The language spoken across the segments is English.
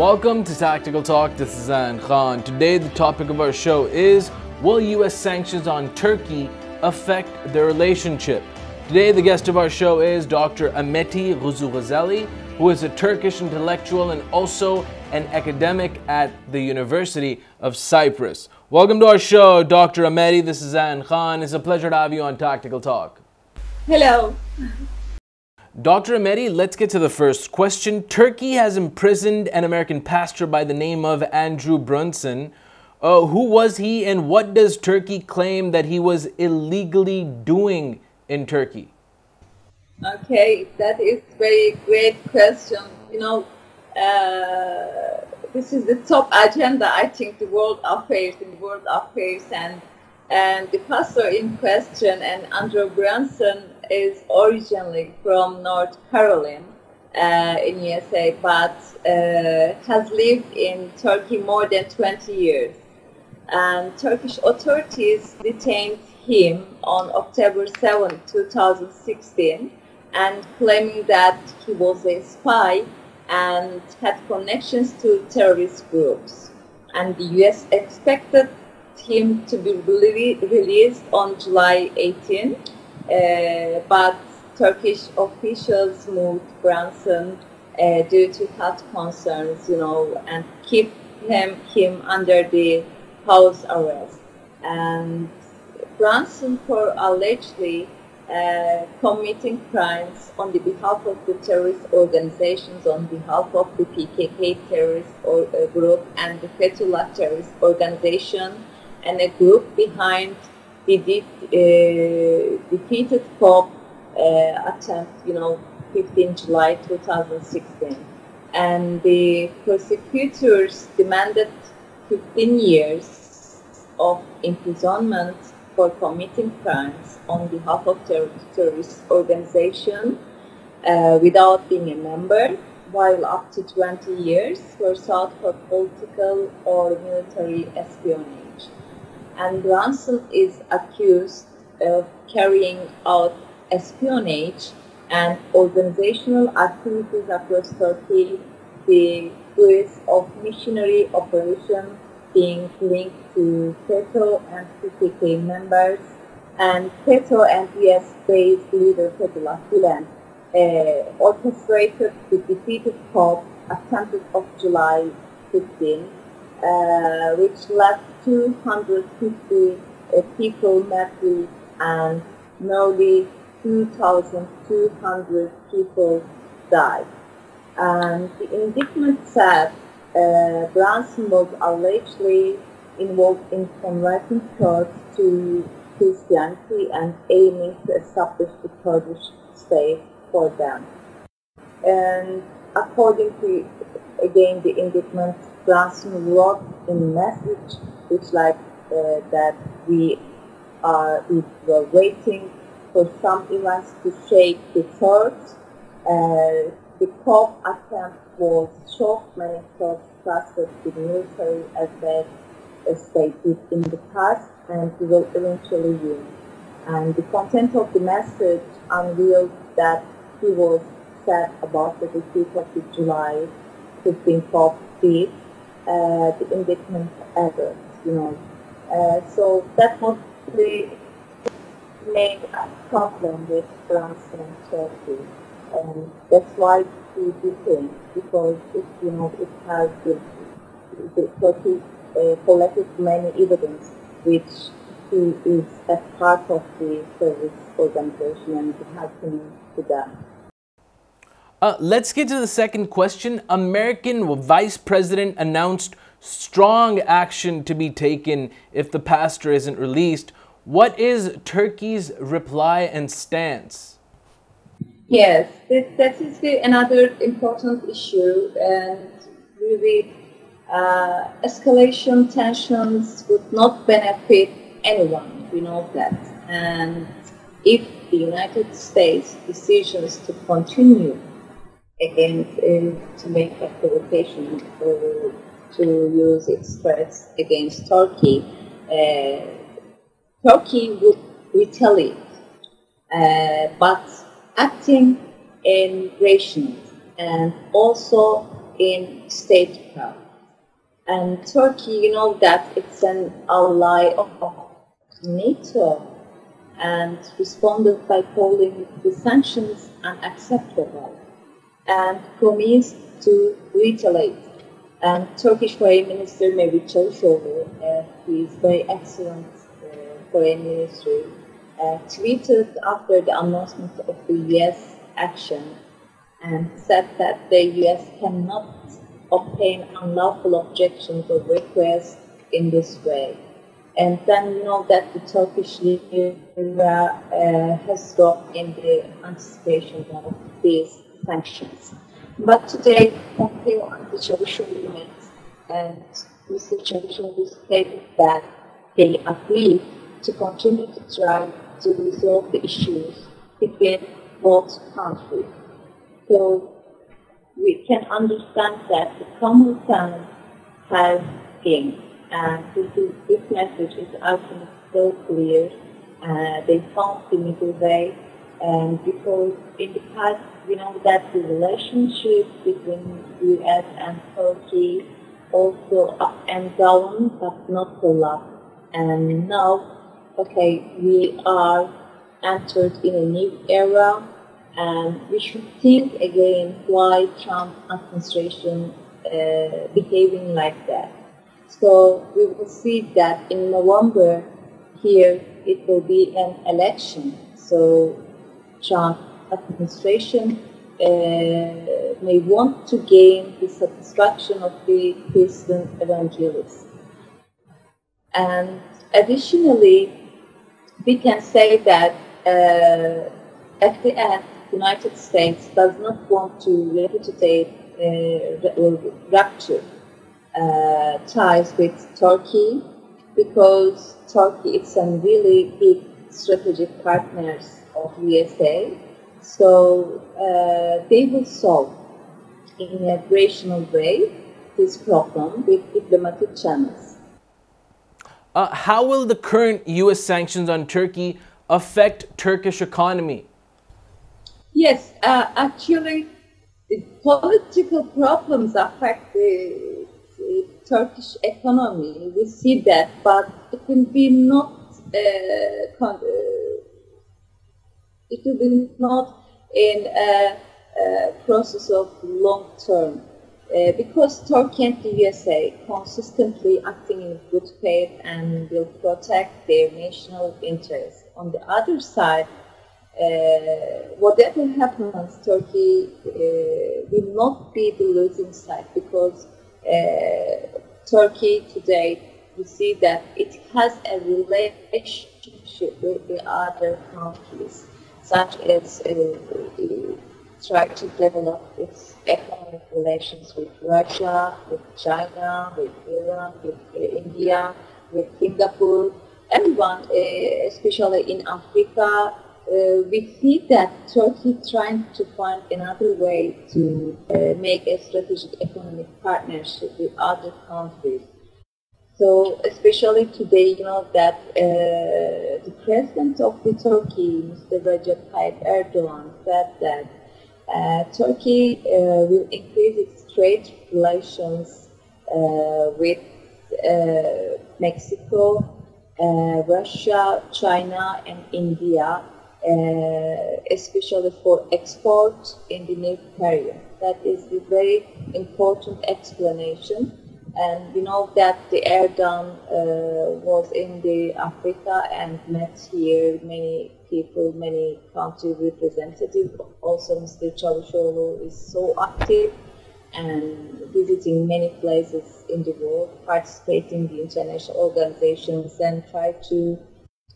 Welcome to Tactical Talk. This is Zain Khan. Today the topic of our show is, will US sanctions on Turkey affect their relationship? Today the guest of our show is Dr. Emete Gözügüzelli, who is a Turkish intellectual and also an academic at the University of Cyprus. Welcome to our show, Dr. Emete. This is Zain Khan. It's a pleasure to have you on Tactical Talk. Hello. Dr. Emete, let's get to the first question. Turkey has imprisoned an American pastor by the name of Andrew Brunson. Who was he, and what does Turkey claim that he was illegally doing in Turkey? Okay, that is very great question. This is the top agenda, I think, the world affairs, and the pastor in question, and Andrew Brunson, is originally from North Carolina in USA, but has lived in Turkey more than 20 years. And Turkish authorities detained him on October 7, 2016, and claiming that he was a spy and had connections to terrorist groups. And the US expected him to be released on July 18, but Turkish officials moved Brunson due to health concerns, and keep him under the house arrest. And Brunson, for allegedly committing crimes on the behalf of the terrorist organizations, on behalf of the PKK terrorist group and the Fethullah terrorist organization, and a group behind the defeated coup attempt, 15 July 2016. And the prosecutors demanded 15 years of imprisonment for committing crimes on behalf of terrorist organization without being a member, while up to 20 years were sought for political or military espionage. And Brunson is accused of carrying out espionage and organizational activities across Turkey, the series of missionary operations being linked to FETÖ and PKK members, and FETÖ and US-based leader Fethullah Gulen orchestrated the defeated coup attempted of July 15, which left 250 people martyred and nearly 2,200 people died. And the indictment said Brunson was allegedly involved in converting Kurds to Christianity and aiming to establish the Kurdish state for them. And according to, again, the indictment, Brunson wrote in a message which that we were waiting for some events to shake the Kurds. The coup attempt was shocked. Many Kurds trusted the military as they did in the past, and we will eventually win. And the content of the message unveiled that he was sad about the defeat of the July 15 coup defeat, the indictment added, so that was the main problem with Brunson and Turkey, and that's why he detained, because it has Turkey collected many evidence which he is a part of the terrorist organization and helping to them. Let's get to the second question. American Vice President announced strong action to be taken if the pastor isn't released. What is Turkey's reply and stance? Yes, that is another important issue, and really escalation tensions would not benefit anyone, we know that. And if the United States decisions to continue against to make a provocation to use its threats against Turkey, Turkey would retaliate, but acting in rations and also in statecraft. And Turkey, you know that it's an ally of NATO, and responded by calling the sanctions unacceptable and promised to retaliate. And Turkish Foreign Minister Mevlut Çavuşoğlu, he is very excellent foreign ministry, tweeted after the announcement of the US action and said that the US cannot obtain unlawful objections or requests in this way. And then you know that the Turkish lira has dropped in the anticipation of these sanctions. But today, Pompeo and the Çavuşoğlu met, and Mr. Çavuşoğlu stated that they agreed to continue to try to resolve the issues between both countries. So we can understand that the common sense has gained, and this message is actually so clear. They found the middle way, and because in the past we know that the relationship between US and Turkey also up and down, but not a lot. And now, okay, we are entered in a new era, and we should think again why Trump administration behaving like that. So we will see that in November here it will be an election. So Trump administration may want to gain the satisfaction of the Christian evangelists. And additionally, we can say that at the end, the United States does not want to repudiate or rupture ties with Turkey, because Turkey is a really big strategic partners of USA. So they will solve in a rational way this problem with diplomatic channels. How will the current U.S. sanctions on Turkey affect Turkish economy? Yes, actually, the political problems affect the Turkish economy. We see that, but it will be not. It will be not in a process of long term, because Turkey and the USA consistently acting in good faith and will protect their national interests. On the other side, whatever happens, Turkey will not be the losing side, because Turkey today, we see that it has a relationship with the other countries, such as try to develop its economic relations with Russia, with China, with Iran, with India, with Singapore, everyone, especially in Africa. We see that Turkey trying to find another way to make a strategic economic partnership with other countries. So, especially today, you know that the president of the Turkey, Mr. Recep Tayyip Erdogan, said that Turkey will increase its trade relations with Mexico, Russia, China, and India, especially for export in the near period. That is a very important explanation. And we know that the Erdogan was in the Africa and met here many people, many country representatives. Also, Mr. Çavuşoğlu is so active and visiting many places in the world, participating in international organizations, and try to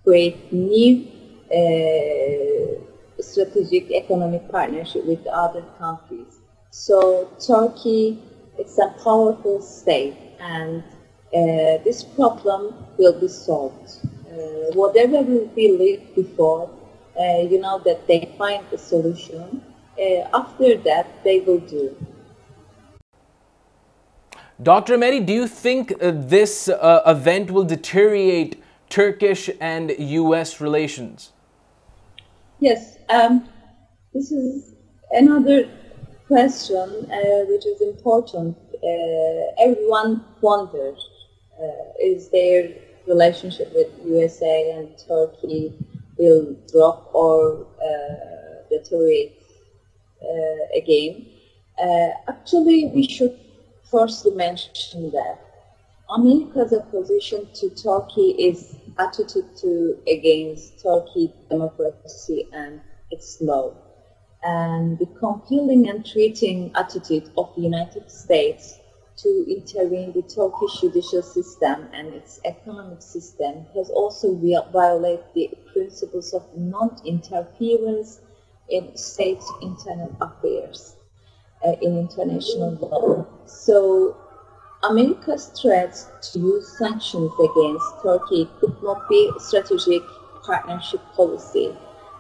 create new strategic economic partnership with other countries. So Turkey, it's a powerful state, and this problem will be solved. Whatever will be left before, you know that they find a solution. After that, they will do. Dr. Emete, do you think this event will deteriorate Turkish and U.S. relations? Yes, this is another question, which is important. Everyone wonders, is their relationship with USA and Turkey will drop or deteriorate again? Actually, we should firstly mention that America's opposition to Turkey is attitude against Turkey democracy and its law, and the compelling and threatening attitude of the United States to intervene the Turkish judicial system and its economic system has also violated the principles of non-interference in states' internal affairs in international law. So America's threats to use sanctions against Turkey could not be strategic partnership policy,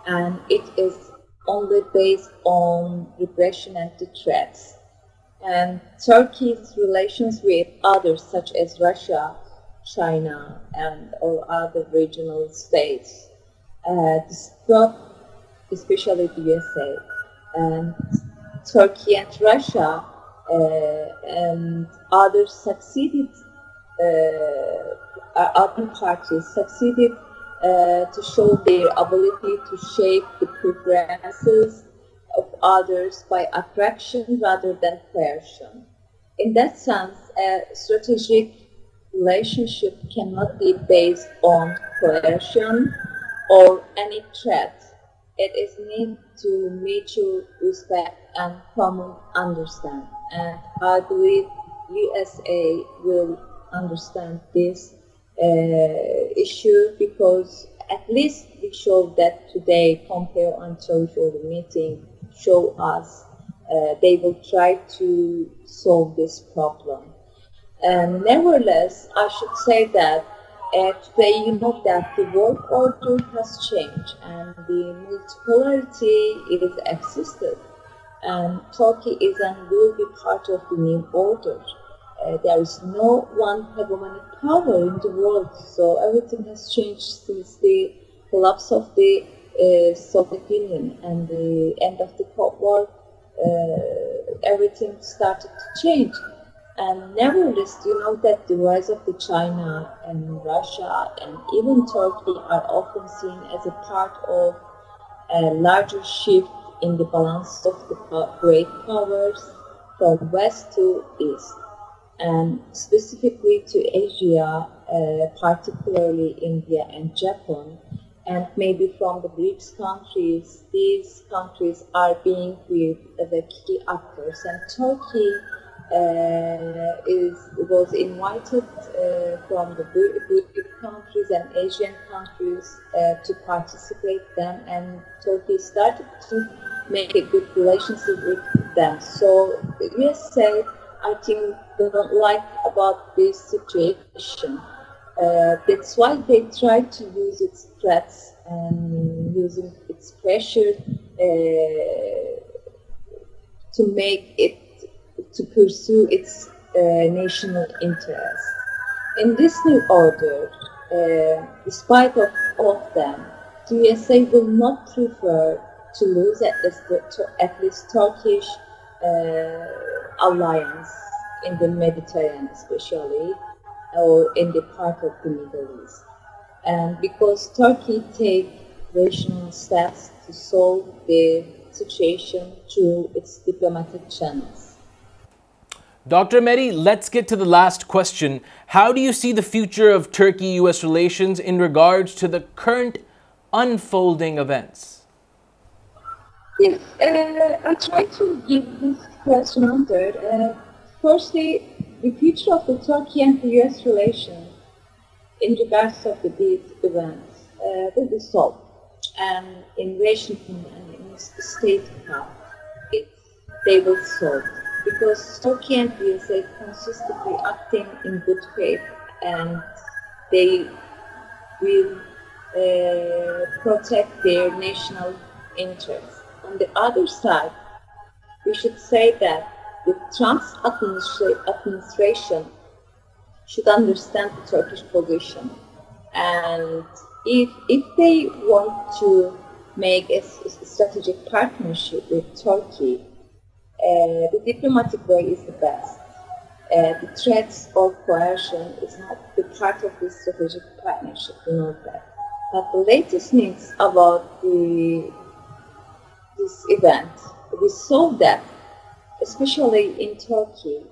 and it is only based on repression and the threats. And Turkey's relations with others such as Russia, China, and or other regional states, especially the USA, and Turkey and Russia and others succeeded, other parties succeeded to show their ability to shape the preferences of others by attraction rather than coercion. In that sense, a strategic relationship cannot be based on coercion or any threat. It is need to mutual respect and common understanding. And I believe USA will understand this issue, because at least we showed that today Pompeo and Cavusoglu meeting show us they will try to solve this problem. Nevertheless, I should say that today you know that the world order has changed and the multipolarity is existed, and Turkey is and will be part of the new order. There is no one hegemonic power in the world, so everything has changed since the collapse of the Soviet Union and the end of the Cold War. Everything started to change. And nevertheless, you know that the rise of the China and Russia and even Turkey are often seen as a part of a larger shift in the balance of the great powers from west to east, and specifically to Asia, particularly India and Japan, and maybe from the BRICS countries. These countries are being viewed as a key actors, and Turkey was invited from the BRICS countries and Asian countries to participate them, and Turkey started to make a good relationship with them. So the USA, I think, they don't like about this situation. That's why they try to use its threats and using its pressure to make it, to pursue its national interest. In this new order, despite of all of them, the USA will not prefer to lose at least Turkish alliance in the Mediterranean, especially, or in the part of the Middle East. And because Turkey take rational steps to solve the situation through its diplomatic channels. Dr. Emete, let's get to the last question. How do you see the future of Turkey-US relations in regards to the current unfolding events? Yes, I try to give this question answered. Firstly, the future of the Turkey and the US relations in regards of these events will be solved, and invasion and in statecraft, they will solve, because Turkey and the USA consistently acting in good faith, and they will protect their national interests. On the other side, we should say that the Trump's administration should understand the Turkish position, and if they want to make a strategic partnership with Turkey, the diplomatic way is the best. The threats or coercion is not the part of this strategic partnership, you know that. But the latest news about this event, we saw that, especially in Turkey,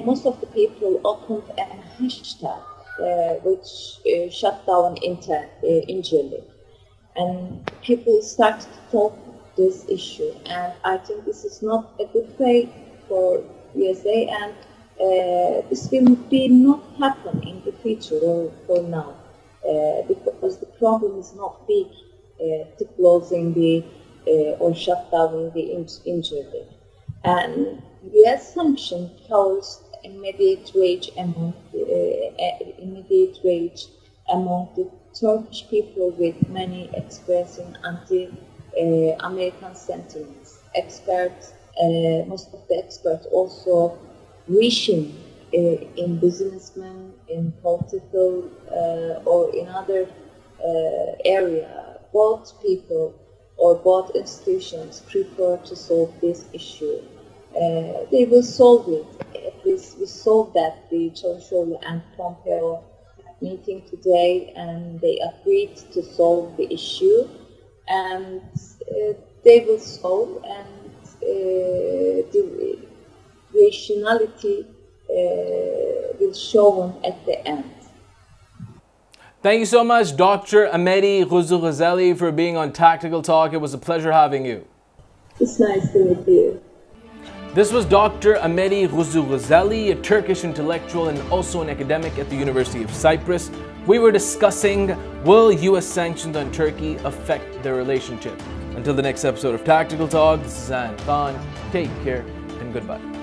most of the people opened a hashtag which shut down injury. And people started to talk this issue, and I think this is not a good way for USA, and this will be not happen in the future or for now, because the problem is not big to closing the or shut down the injury. And US sanction caused immediate rage among the Turkish people, with many expressing anti-American sentiments. Most of the experts also wishing in businessmen, in political or in other area, both people or both institutions prefer to solve this issue. They will solve it. At least we saw that the Çavuşoğlu and Pompeo meeting today, and they agreed to solve the issue, and they will solve, and the rationality will show at the end. Thank you so much, Dr. Emete Gözügüzelli, for being on Tactical Talk. It was a pleasure having you. It's nice to meet you. This was Dr. Emete Gözügüzelli, a Turkish intellectual and also an academic at the University of Cyprus. We were discussing, will US sanctions on Turkey affect their relationship? Until the next episode of Tactical Talk, this is Zain Khan. Take care and goodbye.